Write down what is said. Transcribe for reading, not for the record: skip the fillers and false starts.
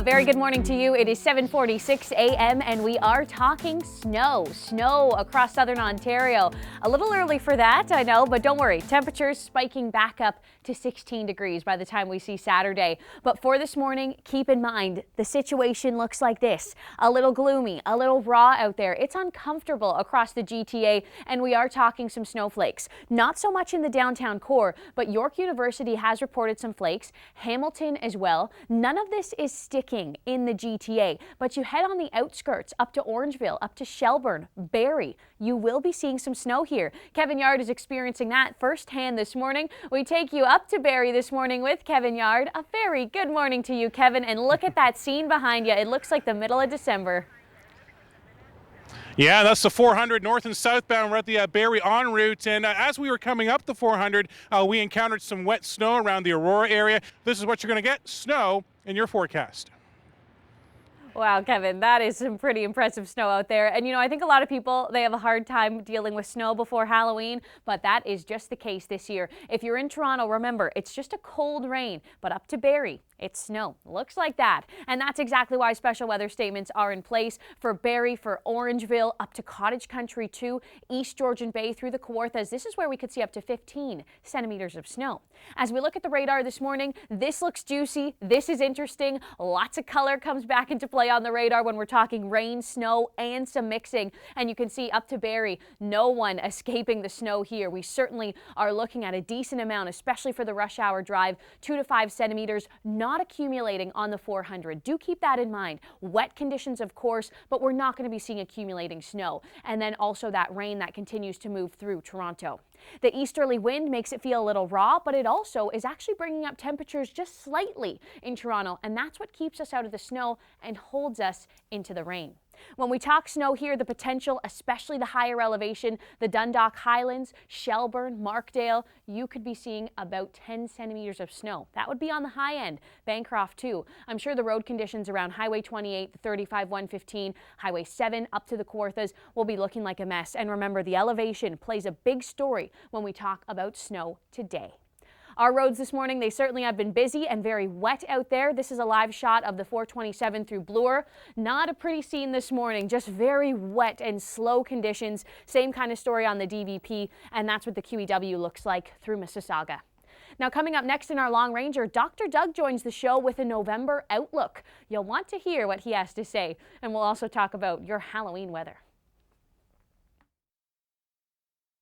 very good morning to you. It is 7:46 a.m. and we are talking snow across southern Ontario. A little early for that, I know, but don't worry. Temperatures spiking back up to 16 degrees by the time we see Saturday. But for this morning, keep in mind the situation looks like this. A little gloomy, a little raw out there. It's uncomfortable across the GTA and we are talking some snowflakes. Not so much in the downtown core, but York University has reported some flakes. Hamilton as well. None of this is sticking in the GTA, but you head on the outskirts up to Orangeville, up to Shelburne, Barrie. You will be seeing some snow here. Kevin Yard is experiencing that firsthand this morning. We take you up to Barrie this morning with Kevin Yard. A very good morning to you, Kevin, and look at that scene behind you. It looks like the middle of December. Yeah, that's the 400 north and southbound. We're at the Barrie en route, and as we were coming up the 400, we encountered some wet snow around the Aurora area. This is what you're going to get, snow in your forecast. Wow, Kevin, that is some pretty impressive snow out there. And, I think a lot of people, they have a hard time dealing with snow before Halloween, but that is just the case this year. If you're in Toronto, remember, it's just a cold rain, but up to Barrie, it's snow. Looks like that. And that's exactly why special weather statements are in place for Barrie, for Orangeville, up to Cottage Country too, East Georgian Bay through the Kawarthas. This is where we could see up to 15 centimeters of snow. As we look at the radar this morning, this looks juicy. This is interesting. Lots of color comes back into play on the radar when we're talking rain, snow, and some mixing. And you can see up to Barrie, no one escaping the snow here. We certainly are looking at a decent amount, especially for the rush hour drive, 2 to 5 centimeters, not accumulating on the 400. Do keep that in mind. Wet conditions, of course, but we're not going to be seeing accumulating snow. And then also that rain that continues to move through Toronto. The easterly wind makes it feel a little raw, but it also is actually bringing up temperatures just slightly in Toronto, and that's what keeps us out of the snow and holds us into the rain. When we talk snow here, the potential, especially the higher elevation, the Dundalk Highlands, Shelburne, Markdale, you could be seeing about 10 centimeters of snow. That would be on the high end. Bancroft too. I'm sure the road conditions around Highway 28, the 35, 115, Highway 7 up to the Kawarthas will be looking like a mess. And remember, the elevation plays a big story when we talk about snow today. Our roads this morning, they certainly have been busy and very wet out there. This is a live shot of the 427 through Bloor. Not a pretty scene this morning, just very wet and slow conditions. Same kind of story on the DVP, and that's what the QEW looks like through Mississauga. Now, coming up next in our Long Ranger, Dr. Doug joins the show with a November outlook. You'll want to hear what he has to say, and we'll also talk about your Halloween weather.